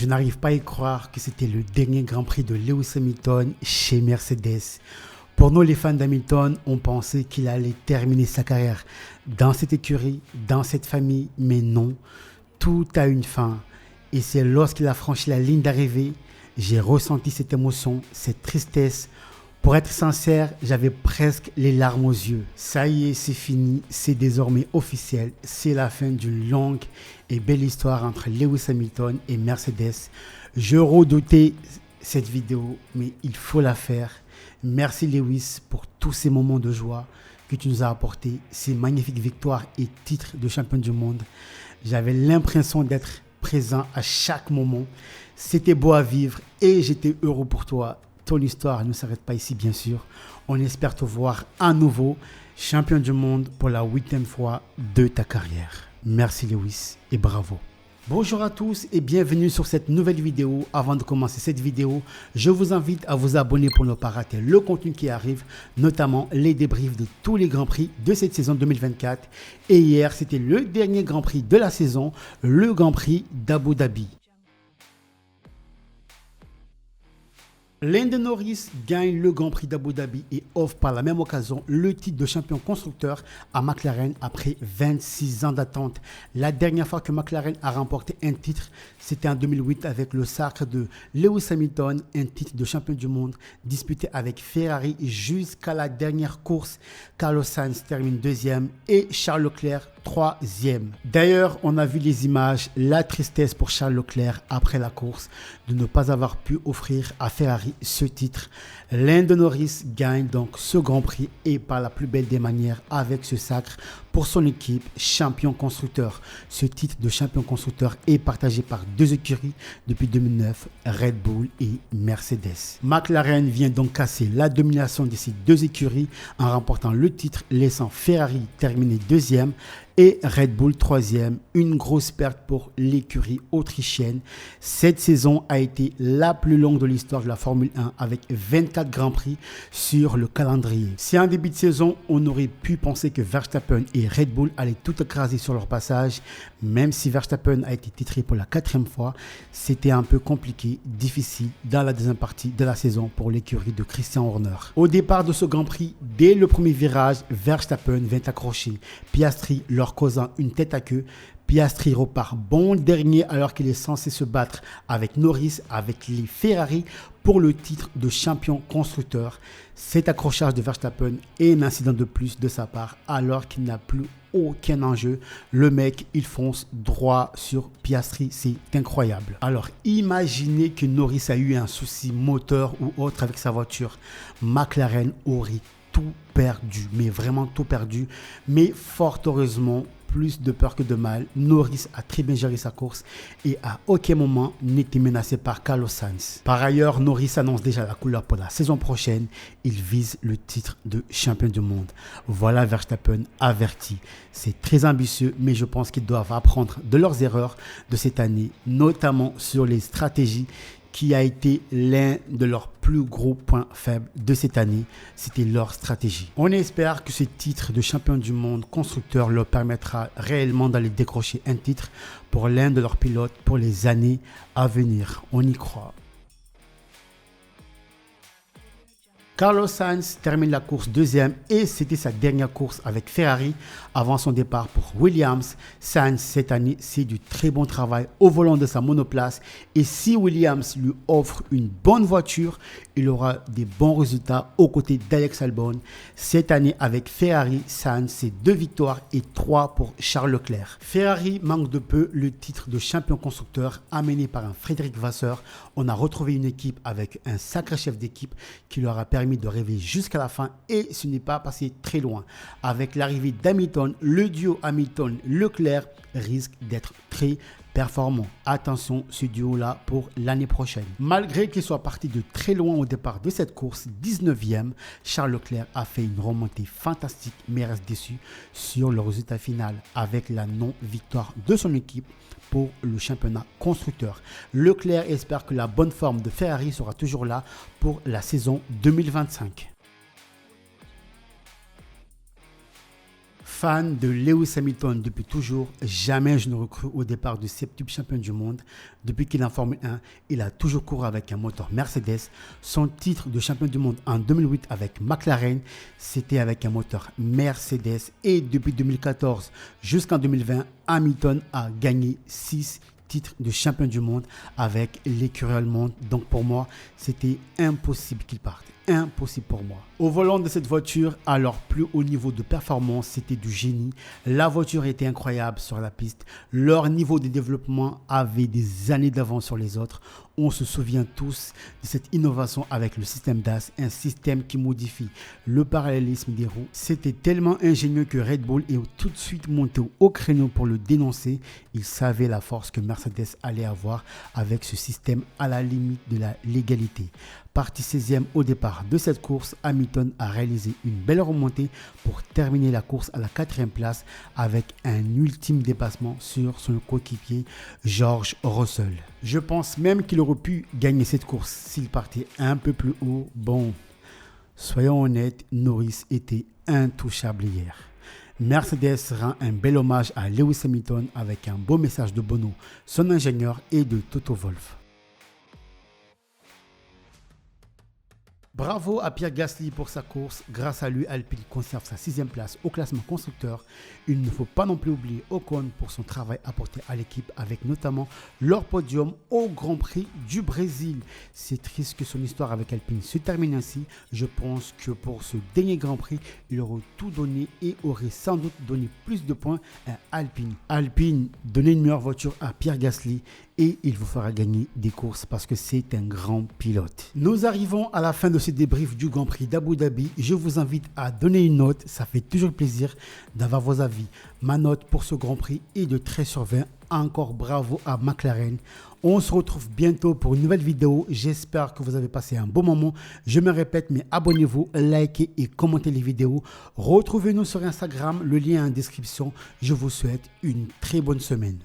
Je n'arrive pas à y croire que c'était le dernier Grand Prix de Lewis Hamilton chez Mercedes. Pour nous, les fans d'Hamilton, on pensait qu'il allait terminer sa carrière dans cette écurie, dans cette famille, mais non, tout a une fin. Et c'est lorsqu'il a franchi la ligne d'arrivée, j'ai ressenti cette émotion, cette tristesse. Pour être sincère, j'avais presque les larmes aux yeux. Ça y est, c'est fini, c'est désormais officiel. C'est la fin d'une longue et belle histoire entre Lewis Hamilton et Mercedes. Je redoutais cette vidéo, mais il faut la faire. Merci Lewis pour tous ces moments de joie que tu nous as apportés, ces magnifiques victoires et titres de champion du monde. J'avais l'impression d'être présent à chaque moment. C'était beau à vivre et j'étais heureux pour toi. Ton histoire ne s'arrête pas ici, bien sûr. On espère te voir à nouveau champion du monde pour la 8e fois de ta carrière. Merci Lewis et bravo. Bonjour à tous et bienvenue sur cette nouvelle vidéo. Avant de commencer cette vidéo, je vous invite à vous abonner pour ne pas rater le contenu qui arrive, notamment les débriefs de tous les Grands Prix de cette saison 2024. Et hier, c'était le dernier Grand Prix de la saison, le Grand Prix d'Abu Dhabi. Lando Norris gagne le Grand Prix d'Abu Dhabi et offre par la même occasion le titre de champion constructeur à McLaren après 26 ans d'attente. La dernière fois que McLaren a remporté un titre, c'était en 2008 avec le sacre de Lewis Hamilton, un titre de champion du monde disputé avec Ferrari jusqu'à la dernière course. Carlos Sainz termine deuxième et Charles Leclerc troisième. D'ailleurs, on a vu les images, la tristesse pour Charles Leclerc après la course de ne pas avoir pu offrir à Ferrari ce titre. Lando Norris gagne donc ce Grand Prix et par la plus belle des manières avec ce sacre pour son équipe champion constructeur. Ce titre de champion constructeur est partagé par deux écuries depuis 2009, Red Bull et Mercedes. McLaren vient donc casser la domination de ces deux écuries en remportant le titre, laissant Ferrari terminer deuxième et Red Bull troisième. Une grosse perte pour l'écurie autrichienne. Cette saison a été la plus longue de l'histoire de la Formule 1 avec 24 Grands Prix sur le calendrier. Si en début de saison, on aurait pu penser que Verstappen et Red Bull allaient tout écraser sur leur passage, même si Verstappen a été titré pour la 4e fois, c'était un peu compliqué, difficile dans la deuxième partie de la saison pour l'écurie de Christian Horner. Au départ de ce Grand Prix, dès le premier virage, Verstappen vient accrocher Piastri, leur causant une tête à queue. Piastri repart bon dernier alors qu'il est censé se battre avec Norris, avec les Ferrari pour le titre de champion constructeur. Cet accrochage de Verstappen est un incident de plus de sa part alors qu'il n'a plus aucun enjeu. Le mec, il fonce droit sur Piastri, c'est incroyable. Alors imaginez que Norris a eu un souci moteur ou autre avec sa voiture. McLaren aurait tout perdu, mais vraiment tout perdu. Mais fort heureusement, plus de peur que de mal, Norris a très bien géré sa course et à aucun moment n'était menacé par Carlos Sainz. Par ailleurs, Norris annonce déjà la couleur pour la saison prochaine. Il vise le titre de champion du monde. Voilà Verstappen averti. C'est très ambitieux, mais je pense qu'ils doivent apprendre de leurs erreurs de cette année, notamment sur les stratégies qui a été l'un de leurs plus gros points faibles de cette année, c'était leur stratégie. On espère que ce titre de champion du monde constructeur leur permettra réellement d'aller décrocher un titre pour l'un de leurs pilotes pour les années à venir. On y croit. Carlos Sainz termine la course deuxième et c'était sa dernière course avec Ferrari avant son départ pour Williams. Sainz cette année, c'est du très bon travail au volant de sa monoplace et si Williams lui offre une bonne voiture, il aura des bons résultats aux côtés d'Alex Albon. Cette année avec Ferrari, Sainz, c'est 2 victoires et 3 pour Charles Leclerc. Ferrari manque de peu le titre de champion constructeur amené par un Frédéric Vasseur. On a retrouvé une équipe avec un sacré chef d'équipe qui leur a permis de rêver jusqu'à la fin et ce n'est pas passé très loin. Avec l'arrivée d'Hamilton, le duo Hamilton-Leclerc risque d'être très performant. Attention, ce duo-là pour l'année prochaine. Malgré qu'il soit parti de très loin au départ de cette course, 19e, Charles Leclerc a fait une remontée fantastique mais reste déçu sur le résultat final avec la non-victoire de son équipe pour le championnat constructeur. Leclerc espère que la bonne forme de Ferrari sera toujours là pour la saison 2025. Fan de Lewis Hamilton depuis toujours, jamais je n'aurais cru au départ du septuple champion du monde. Depuis qu'il est en Formule 1, il a toujours couru avec un moteur Mercedes. Son titre de champion du monde en 2008 avec McLaren, c'était avec un moteur Mercedes. Et depuis 2014 jusqu'en 2020, Hamilton a gagné 6 titres de champion du monde avec l'écurie allemande. Donc pour moi, c'était impossible qu'il parte. Impossible pour moi. Au volant de cette voiture, à leur plus haut niveau de performance, c'était du génie. La voiture était incroyable sur la piste. Leur niveau de développement avait des années d'avance sur les autres. On se souvient tous de cette innovation avec le système DAS, un système qui modifie le parallélisme des roues. C'était tellement ingénieux que Red Bull est tout de suite monté au créneau pour le dénoncer. Ils savaient la force que Mercedes allait avoir avec ce système à la limite de la légalité. Parti 16e au départ de cette course, Hamilton a réalisé une belle remontée pour terminer la course à la 4e place avec un ultime dépassement sur son coéquipier George Russell. Je pense même qu'il aurait pu gagner cette course s'il partait un peu plus haut. Bon, soyons honnêtes, Norris était intouchable hier. Mercedes rend un bel hommage à Lewis Hamilton avec un beau message de Bono, son ingénieur, et de Toto Wolff. Bravo à Pierre Gasly pour sa course. Grâce à lui, Alpine conserve sa 6e place au classement constructeur. Il ne faut pas non plus oublier Ocon pour son travail apporté à l'équipe avec notamment leur podium au Grand Prix du Brésil. C'est triste que son histoire avec Alpine se termine ainsi. Je pense que pour ce dernier Grand Prix, il aurait tout donné et aurait sans doute donné plus de points à Alpine. Alpine, donnez une meilleure voiture à Pierre Gasly et il vous fera gagner des courses parce que c'est un grand pilote. Nous arrivons à la fin de ce débrief du Grand Prix d'Abu Dhabi. Je vous invite à donner une note, ça fait toujours plaisir d'avoir vos avis. Ma note pour ce Grand Prix est de 13 sur 20. Encore bravo à McLaren. On se retrouve bientôt pour une nouvelle vidéo. J'espère que vous avez passé un bon moment. Je me répète, mais abonnez-vous, likez et commentez les vidéos. Retrouvez-nous sur Instagram, le lien est en description. Je vous souhaite une très bonne semaine.